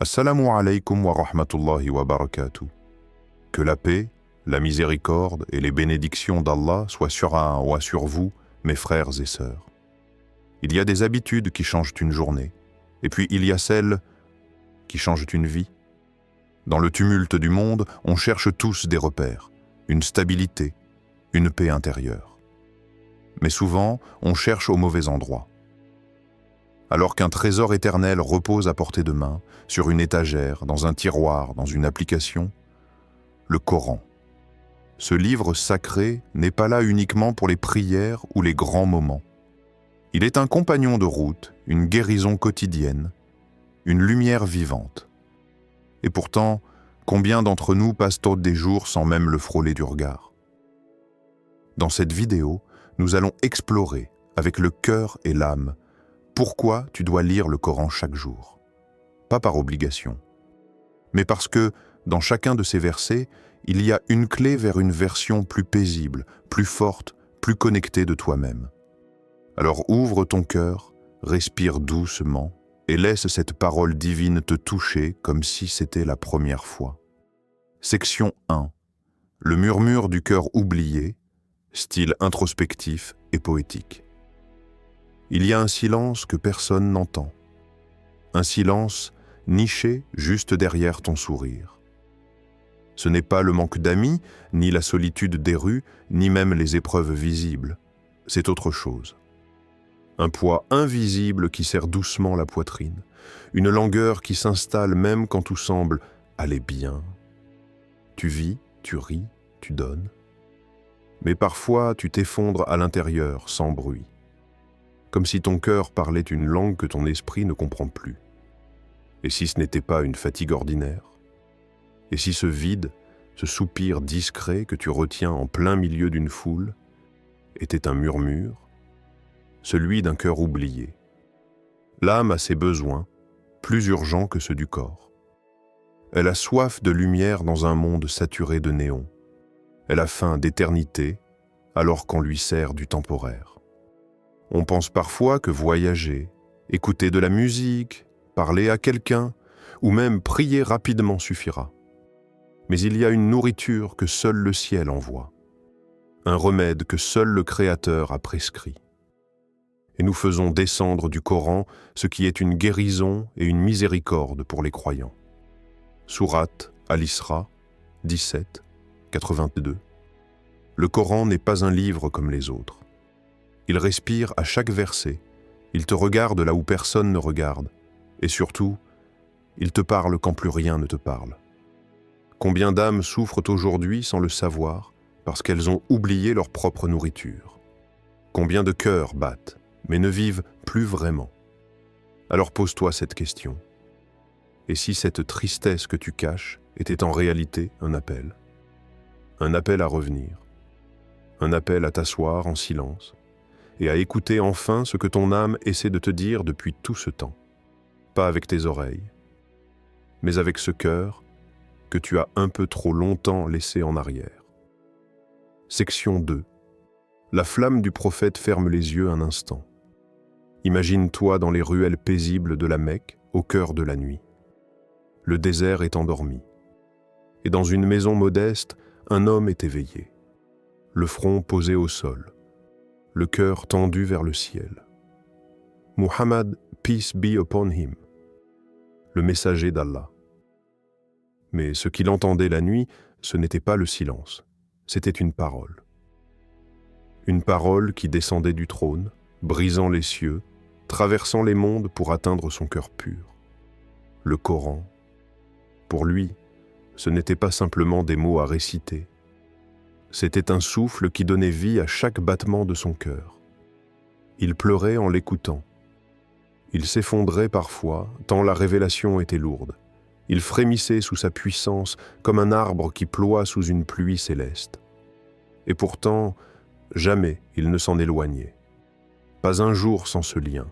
Assalamu alaikum wa rahmatullahi wa barakatuh. Que la paix, la miséricorde et les bénédictions d'Allah soient sur un sur vous, mes frères et sœurs. Il y a des habitudes qui changent une journée, et puis il y a celles qui changent une vie. Dans le tumulte du monde, on cherche tous des repères, une stabilité, une paix intérieure. Mais souvent, on cherche au mauvais endroit. Alors qu'un trésor éternel repose à portée de main, sur une étagère, dans un tiroir, dans une application, le Coran. Ce livre sacré n'est pas là uniquement pour les prières ou les grands moments. Il est un compagnon de route, une guérison quotidienne, une lumière vivante. Et pourtant, combien d'entre nous passent des jours sans même le frôler du regard? Dans cette vidéo, nous allons explorer, avec le cœur et l'âme, pourquoi tu dois lire le Coran chaque jour. Pas par obligation, mais parce que, dans chacun de ces versets, il y a une clé vers une version plus paisible, plus forte, plus connectée de toi-même. Alors ouvre ton cœur, respire doucement et laisse cette parole divine te toucher comme si c'était la première fois. Section 1. Le murmure du cœur oublié, style introspectif et poétique. Il y a un silence que personne n'entend. Un silence niché juste derrière ton sourire. Ce n'est pas le manque d'amis, ni la solitude des rues, ni même les épreuves visibles. C'est autre chose. Un poids invisible qui serre doucement la poitrine. Une langueur qui s'installe même quand tout semble aller bien. Tu vis, tu ris, tu donnes. Mais parfois, tu t'effondres à l'intérieur, sans bruit. Comme si ton cœur parlait une langue que ton esprit ne comprend plus. Et si ce n'était pas une fatigue ordinaire? Et si ce vide, ce soupir discret que tu retiens en plein milieu d'une foule, était un murmure, celui d'un cœur oublié? L'âme a ses besoins, plus urgents que ceux du corps. Elle a soif de lumière dans un monde saturé de néon. Elle a faim d'éternité, alors qu'on lui sert du temporaire. On pense parfois que voyager, écouter de la musique, parler à quelqu'un, ou même prier rapidement suffira. Mais il y a une nourriture que seul le ciel envoie, un remède que seul le Créateur a prescrit. Et nous faisons descendre du Coran ce qui est une guérison et une miséricorde pour les croyants. Sourate Al-Isra 17, 82. Le Coran n'est pas un livre comme les autres. Il respire à chaque verset, il te regarde là où personne ne regarde, et surtout, il te parle quand plus rien ne te parle. Combien d'âmes souffrent aujourd'hui sans le savoir, parce qu'elles ont oublié leur propre nourriture? Combien de cœurs battent, mais ne vivent plus vraiment? Alors pose-toi cette question. Et si cette tristesse que tu caches était en réalité un appel? Un appel à revenir, un appel à t'asseoir en silence, et à écouter enfin ce que ton âme essaie de te dire depuis tout ce temps. Pas avec tes oreilles, mais avec ce cœur que tu as un peu trop longtemps laissé en arrière. Section 2. La flamme du prophète ferme les yeux un instant. Imagine-toi dans les ruelles paisibles de la Mecque, au cœur de la nuit. Le désert est endormi. Et dans une maison modeste, un homme est éveillé. Le front posé au sol, le cœur tendu vers le ciel. Muhammad, peace be upon him, le messager d'Allah. Mais ce qu'il entendait la nuit, ce n'était pas le silence, c'était une parole. Une parole qui descendait du trône, brisant les cieux, traversant les mondes pour atteindre son cœur pur. Le Coran. Pour lui, ce n'était pas simplement des mots à réciter. C'était un souffle qui donnait vie à chaque battement de son cœur. Il pleurait en l'écoutant. Il s'effondrait parfois, tant la révélation était lourde. Il frémissait sous sa puissance comme un arbre qui ploie sous une pluie céleste. Et pourtant, jamais il ne s'en éloignait. Pas un jour sans ce lien.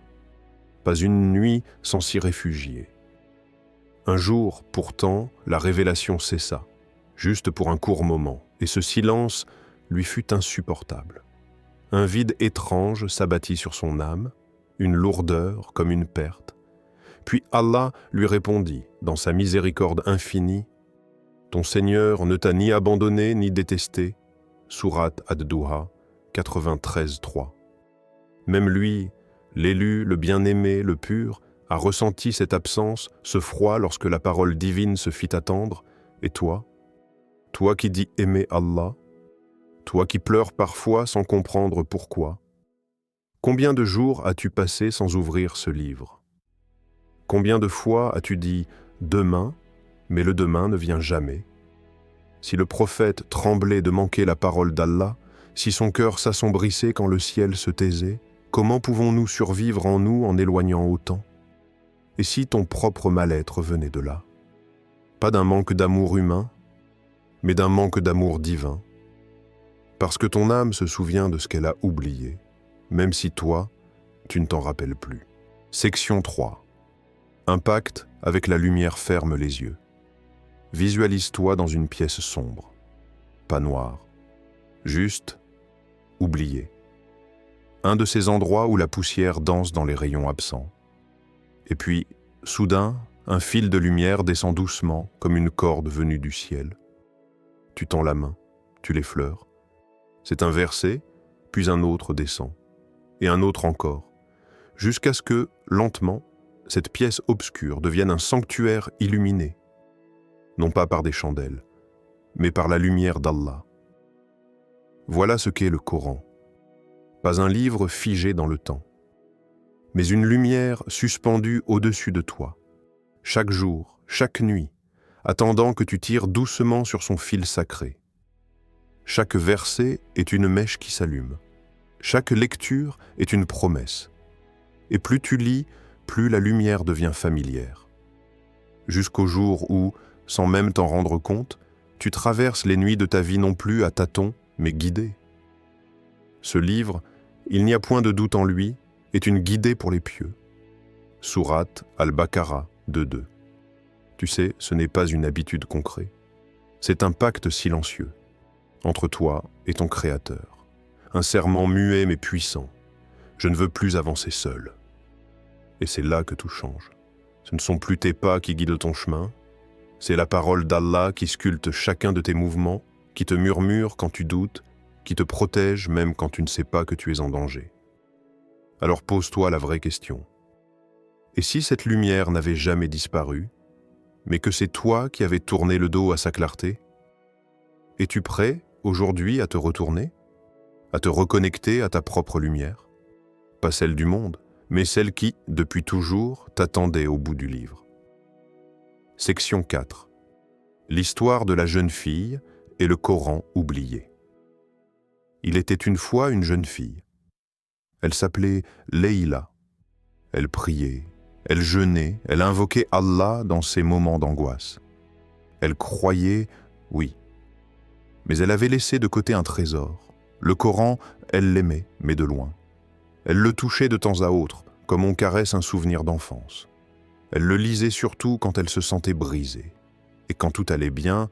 Pas une nuit sans s'y réfugier. Un jour, pourtant, la révélation cessa, juste pour un court moment, et ce silence lui fut insupportable. Un vide étrange s'abattit sur son âme, une lourdeur comme une perte, Puis Allah lui répondit, dans sa miséricorde infinie, « Ton Seigneur ne t'a ni abandonné ni détesté. » Sourate Ad-Duha, 93.3. Même lui, l'élu, le bien-aimé, le pur, a ressenti cette absence, ce froid lorsque la parole divine se fit attendre. Et toi qui dis aimer Allah, toi qui pleures parfois sans comprendre pourquoi, combien de jours as-tu passé sans ouvrir ce livre? Combien de fois as-tu dit « demain », mais le demain ne vient jamais? Si le prophète tremblait de manquer la parole d'Allah, si son cœur s'assombrissait quand le ciel se taisait, comment pouvons-nous survivre en nous en éloignant autant? Et si ton propre mal-être venait de là? Pas d'un manque d'amour humain, mais d'un manque d'amour divin. Parce que ton âme se souvient de ce qu'elle a oublié, même si toi, tu ne t'en rappelles plus. Section 3. Impact avec la lumière ferme les yeux. Visualise-toi dans une pièce sombre, pas noire, juste oubliée. Un de ces endroits où la poussière danse dans les rayons absents. Et puis, soudain, un fil de lumière descend doucement comme une corde venue du ciel. Tu tends la main, tu l'effleures. C'est un verset, puis un autre descend, et un autre encore, jusqu'à ce que, lentement, cette pièce obscure devienne un sanctuaire illuminé, non pas par des chandelles, mais par la lumière d'Allah. Voilà ce qu'est le Coran. Pas un livre figé dans le temps, mais une lumière suspendue au-dessus de toi, chaque jour, chaque nuit, attendant que tu tires doucement sur son fil sacré. Chaque verset est une mèche qui s'allume. Chaque lecture est une promesse. Et plus tu lis, plus la lumière devient familière. Jusqu'au jour où, sans même t'en rendre compte, tu traverses les nuits de ta vie non plus à tâtons, mais guidé. Ce livre, il n'y a point de doute en lui, est une guidée pour les pieux. Sourate Al-Baqarah 2.2. Tu sais, ce n'est pas une habitude concrète. C'est un pacte silencieux entre toi et ton Créateur. Un serment muet mais puissant. Je ne veux plus avancer seul. Et c'est là que tout change. Ce ne sont plus tes pas qui guident ton chemin. C'est la parole d'Allah qui sculpte chacun de tes mouvements, qui te murmure quand tu doutes, qui te protège même quand tu ne sais pas que tu es en danger. Alors pose-toi la vraie question. Et si cette lumière n'avait jamais disparu, mais que c'est toi qui avais tourné le dos à sa clarté? Es-tu prêt, aujourd'hui, à te retourner? À te reconnecter à ta propre lumière? Pas celle du monde, mais celle qui, depuis toujours, t'attendait au bout du livre. Section 4. L'histoire de la jeune fille et le Coran oublié. Il était une fois une jeune fille. Elle s'appelait Leïla. Elle priait, elle jeûnait, elle invoquait Allah dans ses moments d'angoisse. Elle croyait, oui. Mais elle avait laissé de côté un trésor. Le Coran, elle l'aimait, mais de loin. Elle le touchait de temps à autre, comme on caresse un souvenir d'enfance. Elle le lisait surtout quand elle se sentait brisée. Et quand tout allait bien,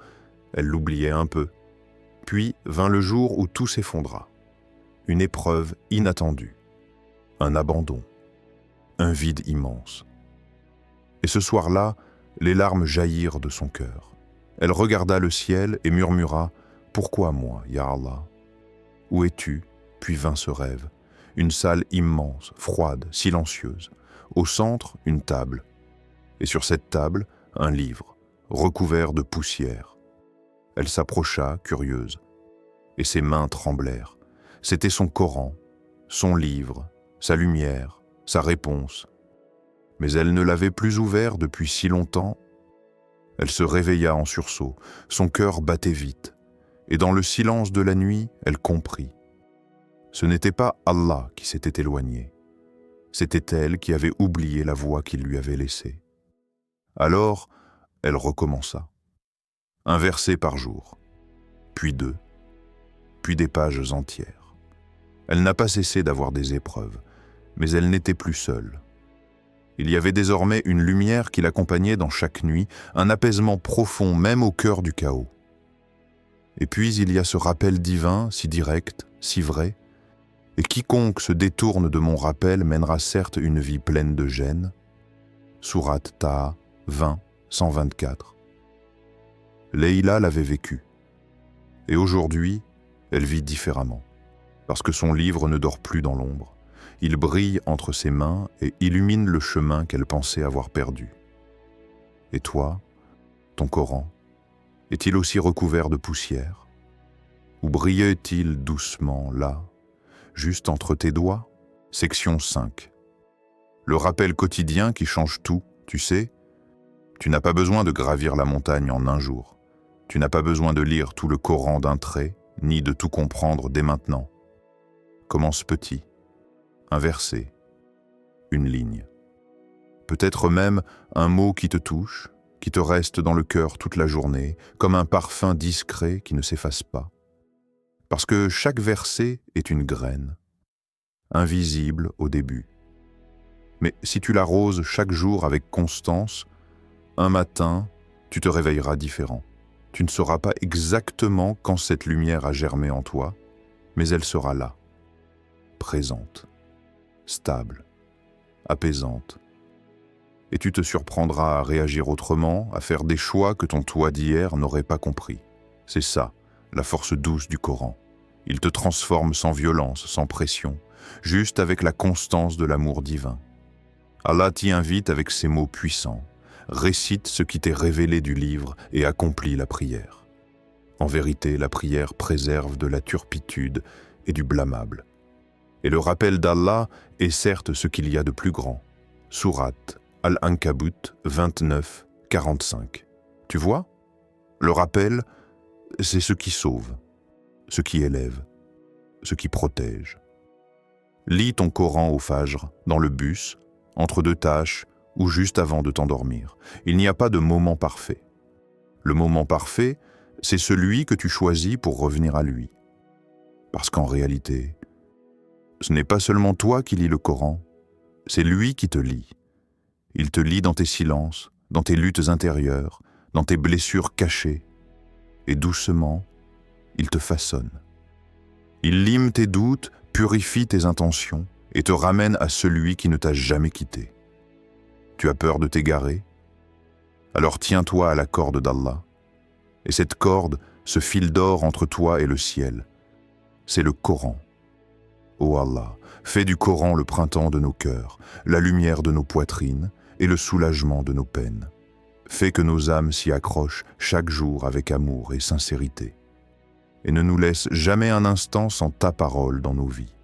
elle l'oubliait un peu. Puis vint le jour où tout s'effondra. Une épreuve inattendue. Un abandon. Un vide immense. Et ce soir-là, les larmes jaillirent de son cœur. Elle regarda le ciel et murmura « Pourquoi moi, Ya Allah? Où es-tu » Puis vint ce rêve. Une salle immense, froide, silencieuse. Au centre, une table. Et sur cette table, un livre, recouvert de poussière. Elle s'approcha, curieuse. Et ses mains tremblèrent. C'était son Coran, son livre, sa lumière, sa réponse. Mais elle ne l'avait plus ouvert depuis si longtemps. Elle se réveilla en sursaut, son cœur battait vite. Et dans le silence de la nuit, elle comprit. Ce n'était pas Allah qui s'était éloigné. C'était elle qui avait oublié la voix qu'il lui avait laissée. Alors, elle recommença. Un verset par jour, puis 2, puis des pages entières. Elle n'a pas cessé d'avoir des épreuves, mais elle n'était plus seule. Il y avait désormais une lumière qui l'accompagnait dans chaque nuit, un apaisement profond même au cœur du chaos. Et puis il y a ce rappel divin, si direct, si vrai, et quiconque se détourne de mon rappel mènera certes une vie pleine de gêne, Sourate Taha 20, 124. Leïla l'avait vécu. Et aujourd'hui, elle vit différemment. Parce que son livre ne dort plus dans l'ombre. Il brille entre ses mains et illumine le chemin qu'elle pensait avoir perdu. Et toi, ton Coran, est-il aussi recouvert de poussière? Ou brillait-il doucement là, juste entre tes doigts? Section 5. Le rappel quotidien qui change tout, tu sais? Tu n'as pas besoin de gravir la montagne en un jour. Tu n'as pas besoin de lire tout le Coran d'un trait, ni de tout comprendre dès maintenant. Commence petit. Un verset. Une ligne. Peut-être même un mot qui te touche, qui te reste dans le cœur toute la journée, comme un parfum discret qui ne s'efface pas. Parce que chaque verset est une graine, invisible au début. Mais si tu l'arroses chaque jour avec constance, un matin, tu te réveilleras différent. Tu ne sauras pas exactement quand cette lumière a germé en toi, mais elle sera là, présente, stable, apaisante. Et tu te surprendras à réagir autrement, à faire des choix que ton toi d'hier n'aurait pas compris. C'est ça, la force douce du Coran. Il te transforme sans violence, sans pression, juste avec la constance de l'amour divin. Allah t'y invite avec ses mots puissants. Récite ce qui t'est révélé du livre et accomplis la prière. En vérité, la prière préserve de la turpitude et du blâmable. Et le rappel d'Allah est certes ce qu'il y a de plus grand. Sourate Al-Ankabut 29, 45. Tu vois? Le rappel, c'est ce qui sauve, ce qui élève, ce qui protège. Lis ton Coran au Fajr, dans le bus, entre deux tâches ou juste avant de t'endormir. Il n'y a pas de moment parfait. Le moment parfait, c'est celui que tu choisis pour revenir à lui. Parce qu'en réalité, ce n'est pas seulement toi qui lis le Coran, c'est lui qui te lit. Il te lit dans tes silences, dans tes luttes intérieures, dans tes blessures cachées. Et doucement, il te façonne. Il lime tes doutes, purifie tes intentions et te ramène à celui qui ne t'a jamais quitté. Tu as peur de t'égarer? Alors tiens-toi à la corde d'Allah. Et cette corde, ce fil d'or entre toi et le ciel, c'est le Coran. Ô Allah, fais du Coran le printemps de nos cœurs, la lumière de nos poitrines et le soulagement de nos peines. Fais que nos âmes s'y accrochent chaque jour avec amour et sincérité. Et ne nous laisse jamais un instant sans ta parole dans nos vies.